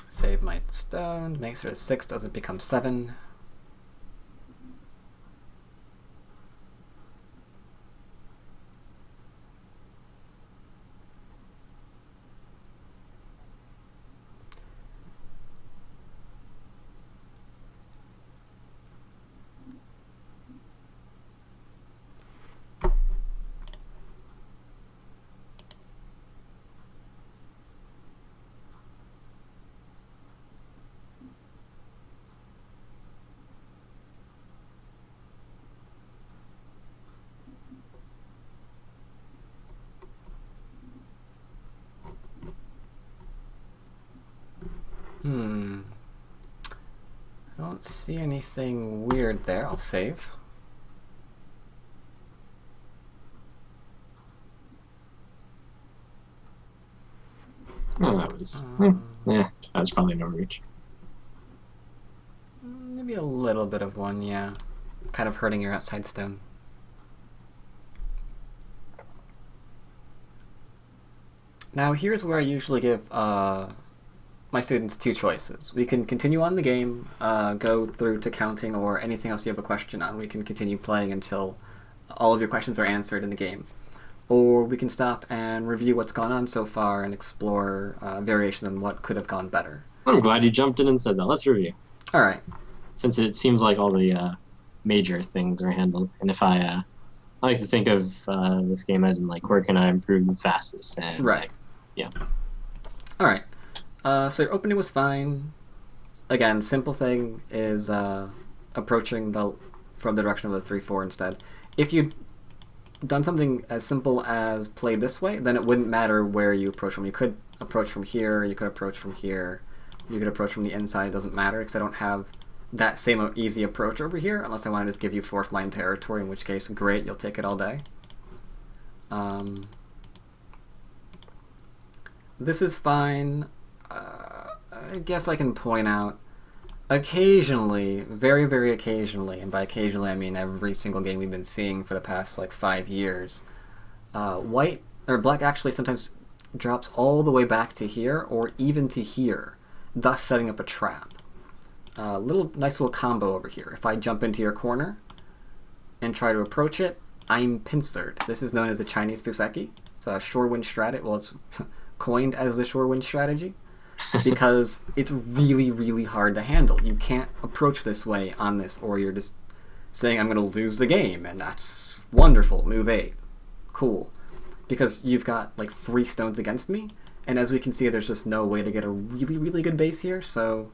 Save my stone, make sure 6 doesn't become 7. I don't see anything weird there. I'll save. Oh, that was... yeah, that was probably no reach. Maybe a little bit of one, yeah. Kind of hurting your outside stone. Now here's where I usually give my students 2 choices. We can continue on the game, go through to counting, or anything else you have a question on. We can continue playing until all of your questions are answered in the game. Or we can stop and review what's gone on so far and explore variations on what could have gone better. I'm glad you jumped in and said that. Let's review. Alright. Since it seems like all the major things are handled, and if I I like to think of this game as in like where can I improve the fastest, and Right. like, yeah. All right. So your opening was fine. Again, simple thing is approaching from the direction of the 3-4 instead. If you'd done something as simple as play this way, then it wouldn't matter where you approach from. You could approach from here, you could approach from here, you could approach from the inside, it doesn't matter, because I don't have that same easy approach over here, unless I want to just give you fourth line territory, in which case, great, you'll take it all day. This is fine. I guess I can point out occasionally, very, very occasionally, and by occasionally I mean every single game we've been seeing for the past like 5 years, white or black actually sometimes drops all the way back to here or even to here, thus setting up a trap. Nice little combo over here. If I jump into your corner and try to approach it, I'm pincered. This is known as a Chinese Fuseki. It's a Shorewind strategy. Well, it's coined as the Shorewind strategy because it's really, really hard to handle. You can't approach this way on this, or you're just saying, I'm going to lose the game, and that's wonderful. Move 8. Cool. Because you've got like 3 stones against me, and as we can see, there's just no way to get a really, really good base here, so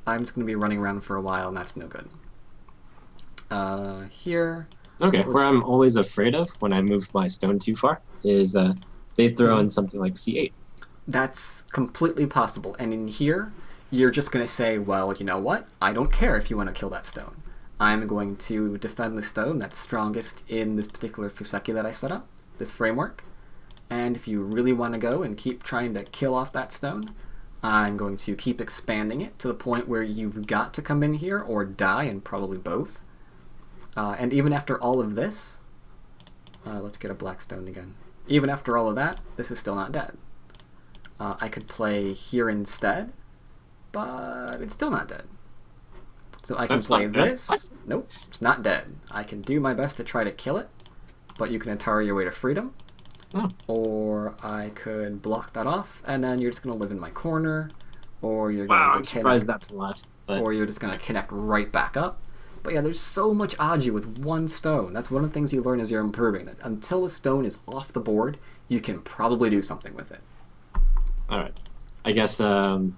I'm just going to be running around for a while, and that's no good. Here. Okay, where I'm always afraid of when I move my stone too far is they throw in something like C8. That's completely possible. And in here, you're just going to say, well, you know what? I don't care if you want to kill that stone. I'm going to defend the stone that's strongest in this particular Fuseki that I set up, this framework. And if you really want to go and keep trying to kill off that stone, I'm going to keep expanding it to the point where you've got to come in here or die, and probably both. And even after all of this, let's get a black stone again. Even after all of that, this is still not dead. I could play here instead, but it's still not dead. So I can play this. Nope, it's not dead. I can do my best to try to kill it, but you can Atari your way to freedom. Oh. Or I could block that off, and then you're just going to live in my corner, or you're Wow, going I'm to surprised that's alive. But or you're just going to connect right back up. But yeah, there's so much agi with one stone. That's one of the things you learn as you're improving. That until a stone is off the board, you can probably do something with it. all right, I guess one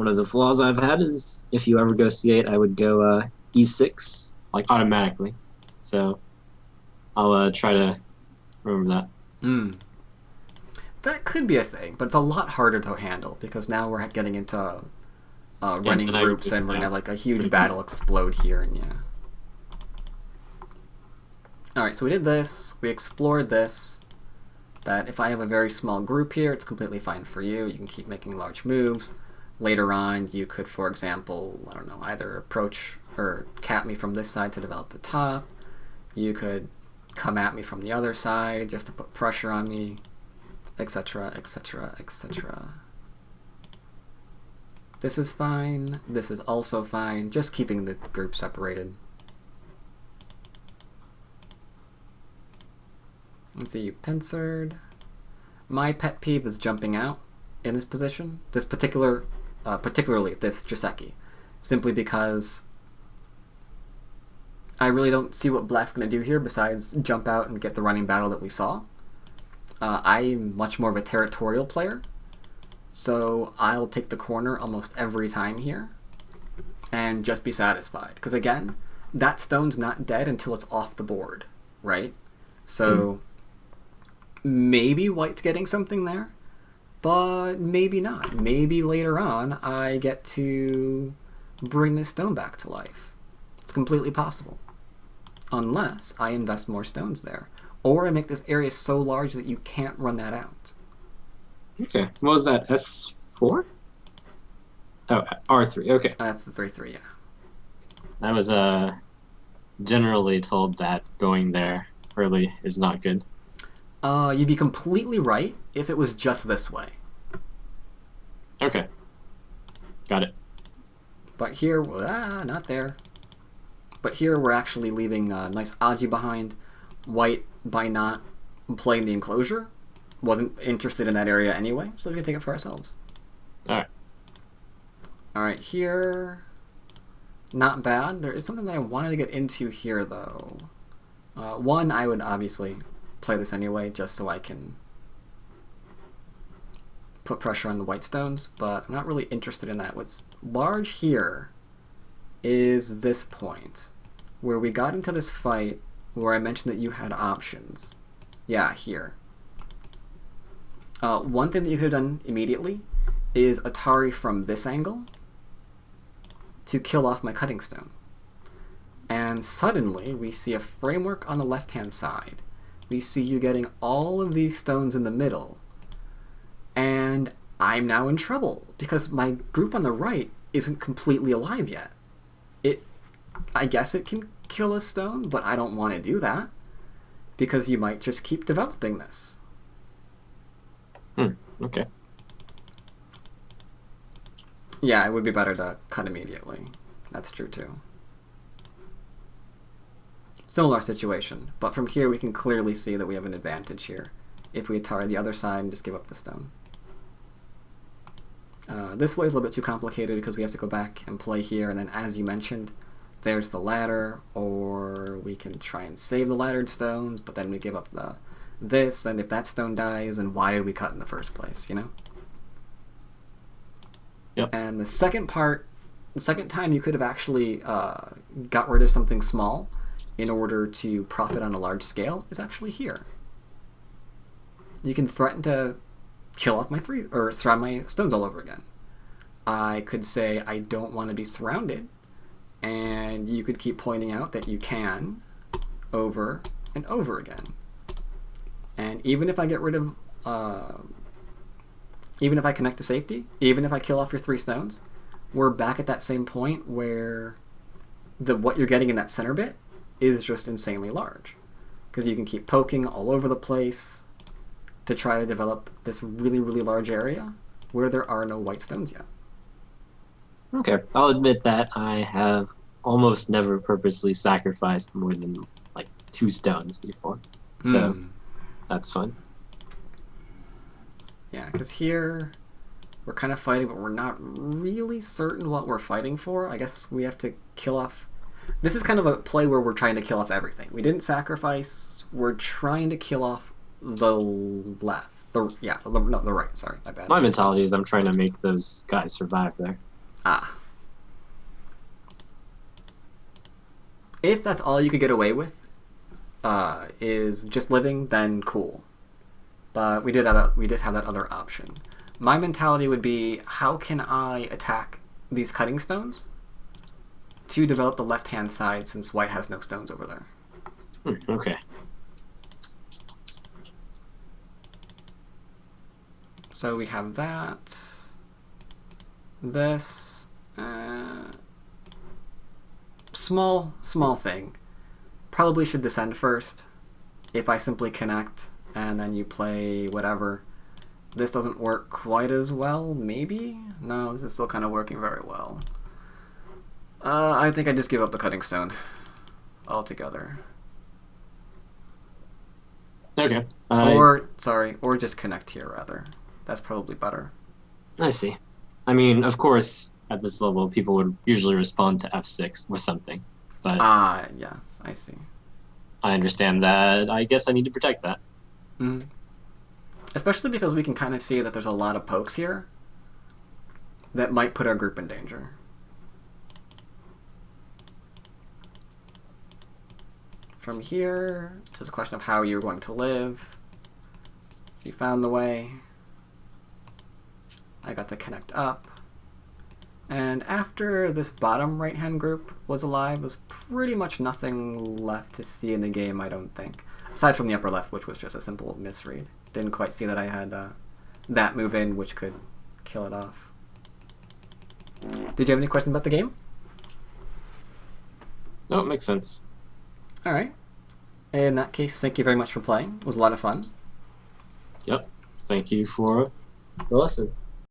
of the flaws I've had is if you ever go C8, I would go E6 like automatically. So I'll try to remember that. That could be a thing, but it's a lot harder to handle because now we're getting into running groups, and we're going to have like a huge battle explode here, and yeah. Alright, so we did this, we explored this, that if I have a very small group here, it's completely fine for you. You can keep making large moves. Later on, you could, for example, I don't know, either approach or cap me from this side to develop the top. You could come at me from the other side just to put pressure on me, etc., etc., etc. This is fine. This is also fine. Just keeping the group separated. Let's see, you pincered. My pet peeve is jumping out in this position. This particularly this Joseki. Simply because I really don't see what black's going to do here besides jump out and get the running battle that we saw. I'm much more of a territorial player, so I'll take the corner almost every time here and just be satisfied. Because again, that stone's not dead until it's off the board, right? So maybe white's getting something there, but maybe not. Maybe later on I get to bring this stone back to life. It's completely possible. Unless I invest more stones there. Or I make this area so large that you can't run that out. Okay, what was that, S4? Oh, R3, okay. That's the 3-3, yeah. I was generally told that going there early is not good. You'd be completely right if it was just this way. Okay, got it. But here, not there. But here we're actually leaving a nice Aji behind. White, by not playing the enclosure, wasn't interested in that area anyway, so we can take it for ourselves. Alright. Alright, here, not bad. There is something that I wanted to get into here, though. One, I would obviously play this anyway, just so I can put pressure on the white stones, but I'm not really interested in that. What's large here is this point, where we got into this fight where I mentioned that you had options. Yeah, here. One thing that you could have done immediately is Atari from this angle to kill off my cutting stone. And suddenly, we see a framework on the left-hand side. We see you getting all of these stones in the middle. And I'm now in trouble, because my group on the right isn't completely alive yet. I guess it can kill a stone, but I don't want to do that, because you might just keep developing this. Okay. Yeah, it would be better to cut immediately. That's true too. Similar situation, but from here we can clearly see that we have an advantage here if we Atari the other side and just give up the stone. This way is a little bit too complicated because we have to go back and play here, and then as you mentioned, there's the ladder, or we can try and save the laddered stones, but then we give up this, and if that stone dies, then why did we cut in the first place, you know? Yep. And the second time you could have actually got rid of something small in order to profit on a large scale is actually here. You can threaten to kill off surround my stones all over again. I could say I don't want to be surrounded, and you could keep pointing out that you can over and over again. And even if I get rid of, even if I connect to safety, even if I kill off your 3 stones, we're back at that same point where what you're getting in that center bit is just insanely large. Because you can keep poking all over the place to try to develop this really, really large area where there are no white stones yet. Okay. I'll admit that I have almost never purposely sacrificed more than like 2 stones before. So that's fun. Yeah, because here we're kind of fighting, but we're not really certain what we're fighting for. I guess we have to kill off... This is kind of a play where we're trying to kill off everything. We didn't sacrifice. We're trying to kill off the left. The right. Sorry, my bad. My mentality is I'm trying to make those guys survive there. Ah. If that's all you could get away with, is just living, then cool. But we did have that other option. My mentality would be, how can I attack these cutting stones to develop the left-hand side, since white has no stones over there? Okay. So we have that. This. Small thing. Probably should descend first. If I simply connect and then you play whatever. This doesn't work quite as well, maybe? No, this is still kind of working very well. I think I just give up the cutting stone altogether. Okay. Or just connect here, rather. That's probably better. I see. I mean, of course, at this level, people would usually respond to F6 or something. But yes, I see. I understand that. I guess I need to protect that. Especially because we can kind of see that there's a lot of pokes here that might put our group in danger. From here, it's just a question of how you're going to live. You found the way. I got to connect up. And after this bottom right-hand group was alive, was pretty much nothing left to see in the game, I don't think. Aside from the upper left, which was just a simple misread. Didn't quite see that I had that move in, which could kill it off. Did you have any questions about the game? No, it makes sense. Alright. In that case, thank you very much for playing. It was a lot of fun. Yep. Thank you for the lesson.